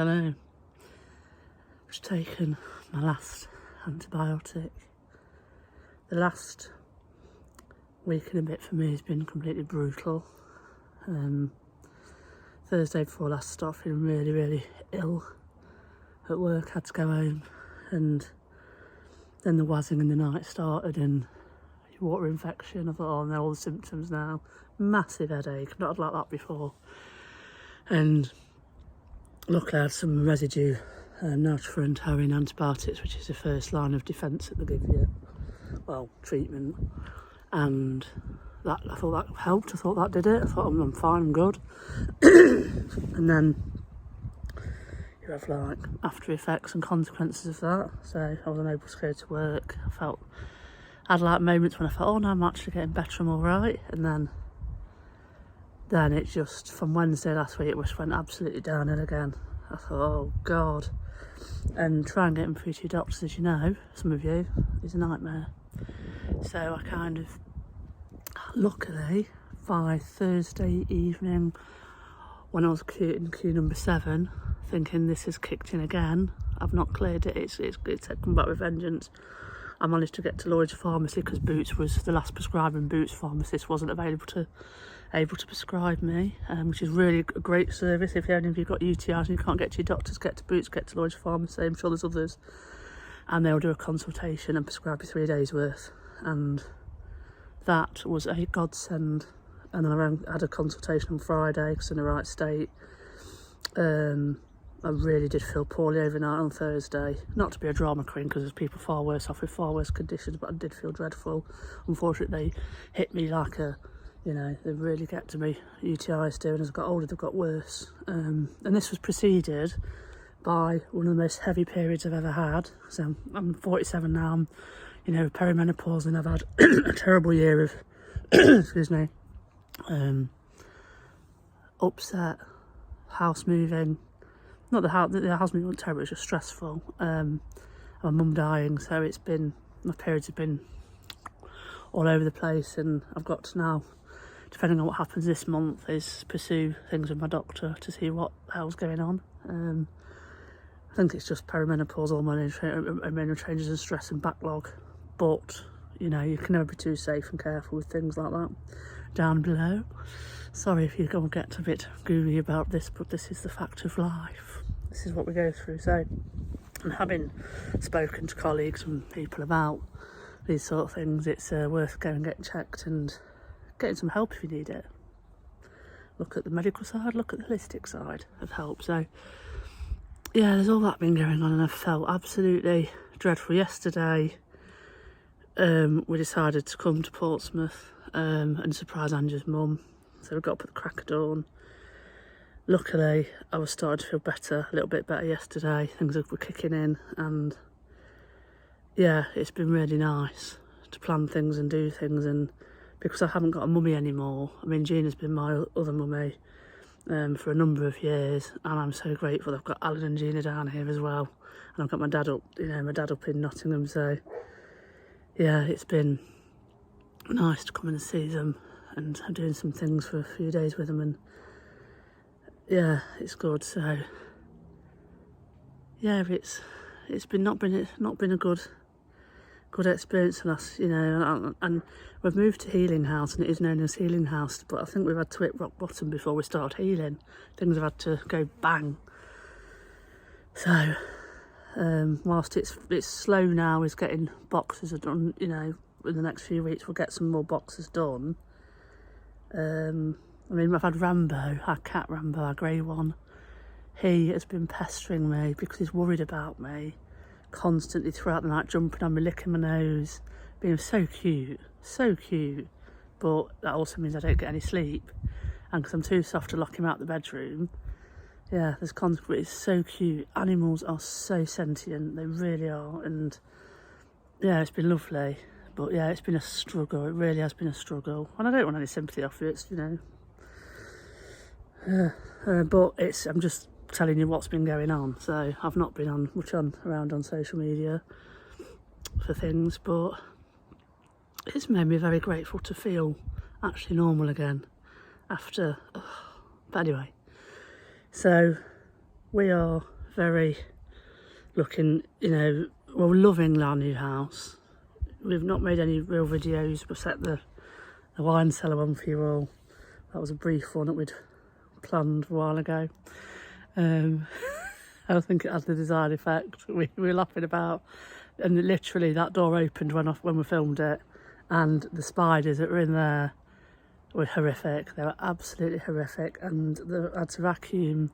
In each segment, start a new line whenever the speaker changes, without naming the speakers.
don't know. I've just taken my last antibiotic. The last week and a bit for me has been completely brutal. Thursday before last, I started feeling really, really ill at work. Had to go home, and then the wheezing in the night started and water infection. I thought, oh no, all the symptoms now. Massive headache, not had like that before. And luckily I had some residue nitrofuran and taurine antibiotics, which is the first line of defence that they give you, well, treatment. And that, I thought that helped. I thought that did it. I thought I'm fine, I'm good. And then you have like after effects and consequences of that. So I wasn't able to go to work. I had like moments when I felt, oh no, I'm actually getting better, I'm all right. And then it just, from Wednesday last week, it just went absolutely downhill again. I thought, oh God. And trying getting through to your doctors, as you know, some of you, is a nightmare. So I kind of, luckily, by Thursday evening, when I was in queue number 7, thinking this has kicked in again, I've not cleared it, it's come back with vengeance. I managed to get to Lloyd's Pharmacy because Boots was the last prescribing Boots pharmacist wasn't able to prescribe me, which is really a great service. If any of you got UTIs and you can't get to your doctors, get to Boots, get to Lloyd's Pharmacy. I'm sure there's others, and they'll do a consultation and prescribe you 3 days worth, and that was a godsend. And then I had a consultation on Friday because I'm in the right state. I really did feel poorly overnight on Thursday. Not to be a drama queen, because there's people far worse off with far worse conditions, but I did feel dreadful. Unfortunately, they hit me like a, you know, they really get to me. UTIs do, and as I got older, they've got worse. And this was preceded by one of the most heavy periods I've ever had. So I'm 47 now, I'm, you know, perimenopause, and I've had a terrible year of, excuse me, upset, house moving. Not the house moving wasn't terrible, it was just stressful. My mum dying, so it's been, my periods have been all over the place, and I've got to now, depending on what happens this month, is pursue things with my doctor to see what the hell's going on. I think it's just perimenopause, hormonal changes and stress and backlog. But, you know, you can never be too safe and careful with things like that. Down below. Sorry if you're going to get a bit goofy about this, but this is the fact of life. This is what we go through. So, and having spoken to colleagues and people about these sort of things, it's worth going and getting checked and getting some help if you need it. Look at the medical side, look at the holistic side of help. So, yeah, there's all that been going on, and I felt absolutely dreadful. Yesterday, we decided to come to Portsmouth and surprise Angie's mum. So we got up at the crack of dawn. Luckily, I was starting to feel better, a little bit better yesterday. Things were kicking in, and yeah, it's been really nice to plan things and do things. And because I haven't got a mummy anymore, I mean, Gina's been my other mummy for a number of years, and I'm so grateful. I've got Alan and Gina down here as well, and I've got my dad up, you know, my dad up in Nottingham. So yeah, it's been nice to come and see them, and I'm doing some things for a few days with them, and yeah, it's good. So yeah, it's been not been a good experience for us, you know. And we've moved to Healing House, and it is known as Healing House, but I think we've had to hit rock bottom before we start healing. Things have had to go bang. So whilst it's slow now, is getting boxes done, you know. In the next few weeks we'll get some more boxes done. I mean, I've had Rambo, our cat Rambo, our grey one. He has been pestering me because he's worried about me constantly throughout the night, jumping on me, licking my nose, being so cute, but that also means I don't get any sleep, and because I'm too soft to lock him out the bedroom, yeah, there's consequences. It's so cute. Animals are so sentient, they really are. And yeah, it's been lovely. But yeah, it's been a struggle. It really has been a struggle. And I don't want any sympathy off you. It's, you know. But it's, I'm just telling you what's been going on. So I've not been on much around on social media for things, but it's made me very grateful to feel actually normal again after. But anyway, so we are very looking, we're loving our new house. We've not made any real videos. We've set the wine cellar one for you all. That was a brief one that we'd planned a while ago. I think it had the desired effect. We were laughing about, and literally that door opened when we filmed it, and the spiders that were in there were horrific. They were absolutely horrific, and they had to vacuum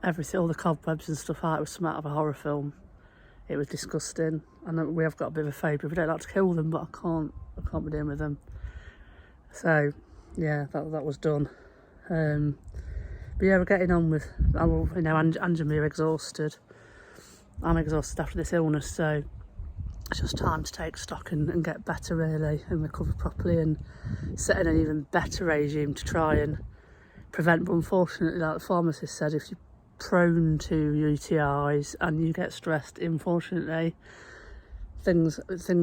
everything, all the cobwebs and stuff out. It was something out of a horror film. It was disgusting, and we have got a bit of a phobia. We don't like to kill them, but I can't be dealing with them. So yeah, that was done. But yeah, we're getting on with, Ange and me are exhausted. I'm exhausted after this illness, so it's just time to take stock and get better really, and recover properly, and set in an even better regime to try and prevent. But unfortunately, like the pharmacist said, if you're prone to UTIs and you get stressed, unfortunately, things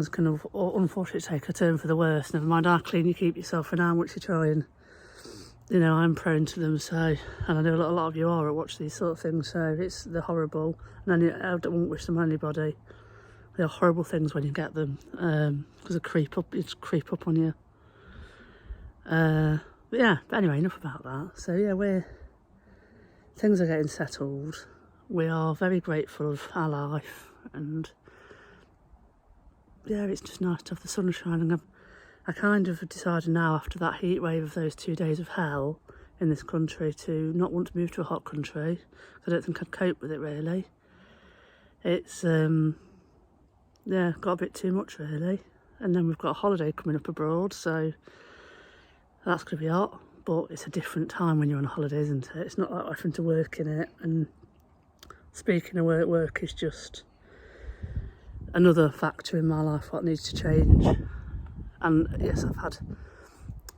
can unfortunately take a turn for the worse. Never mind how clean you keep yourself and how much you try and, I'm prone to them, so, and I know a lot of you are at watch these sort of things, so they're horrible, and I don't wish them on anybody. They're horrible things when you get them, because they creep up on you. But anyway, enough about that. So yeah, things are getting settled. We are very grateful of our life, and yeah, it's just nice to have the sunshine. And I kind of decided now, after that heat wave of those 2 days of hell in this country, to not want to move to a hot country. I don't think I'd cope with it really. It's got a bit too much really. And then we've got a holiday coming up abroad, so that's going to be hot. But it's a different time when you're on a holiday, isn't it? It's not like having to work in it. And speaking of work is just another factor in my life what needs to change. And yes,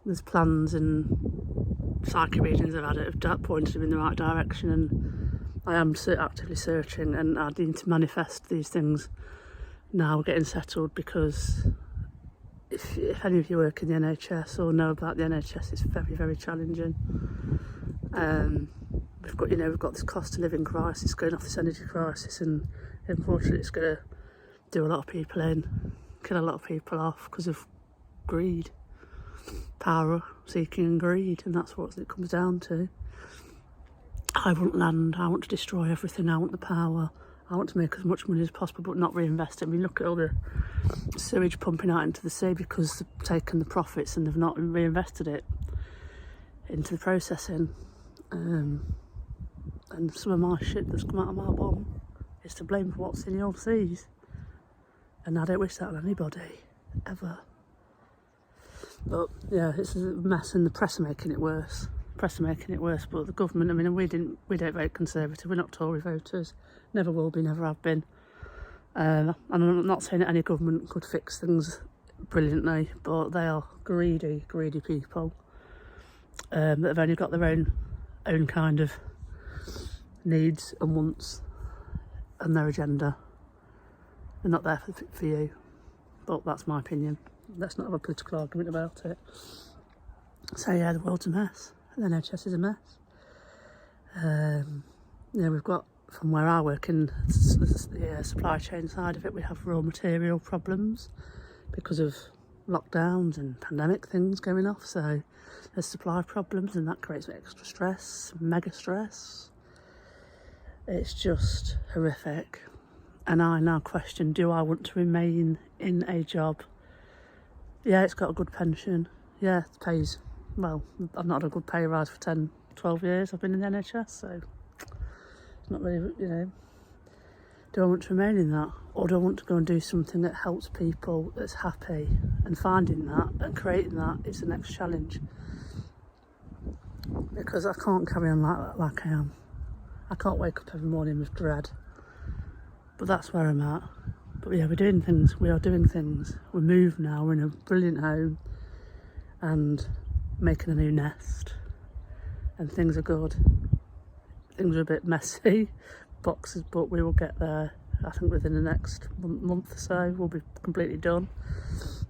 there's plans and psychic readings I've had have pointed me in the right direction, and I am actively searching, and I need to manifest these things now getting settled, because if any of you work in the NHS or know about the NHS, it's very, very challenging. We've got this cost of living crisis going off, this energy crisis, and unfortunately it's going to do a lot of people in, kill a lot of people off because of greed, power seeking and greed, and that's what it comes down to. I want land, I want to destroy everything, I want the power, I want to make as much money as possible but not reinvest it. I mean, look at all the sewage pumping out into the sea because they've taken the profits and they've not reinvested it into the processing. And some of my shit that's come out of my bum is to blame for what's in your seas, and I don't wish that on anybody, ever. But yeah, it's a mess, and the press are making it worse. But the government, I mean, we don't vote Conservative, we're not Tory voters, never will be, never have been. And I'm not saying that any government could fix things brilliantly, but they are greedy people that have only got their own kind of needs and wants and their agenda. They're not there for you, but that's my opinion. Let's not have a political argument about it. So yeah, the world's a mess. The NHS is a mess. We've got, from where I work in the supply chain side of it, we have raw material problems because of lockdowns and pandemic things going off. So there's supply problems, and that creates extra stress, mega stress. It's just horrific. And I now question, do I want to remain in a job? Yeah, it's got a good pension. Yeah, it pays well. I've not had a good pay rise for 10, 12 years. I've been in the NHS, so it's not really, do I want to remain in that? Or do I want to go and do something that helps people, that's happy? And finding that and creating that is the next challenge. Because I can't carry on like I am. I can't wake up every morning with dread. But that's where I'm at. But yeah, we are doing things. We're moved now, we're in a brilliant home and making a new nest, and things are good. Things are a bit messy, boxes, but we will get there. I think within the next month or so we'll be completely done.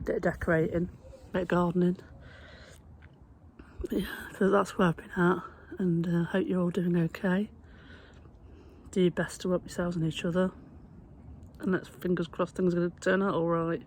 Bit of decorating, bit of gardening. But yeah, so that's where I've been at, and I hope you're all doing okay. do your best to help yourselves and each other, and let's fingers crossed things are going to turn out all right.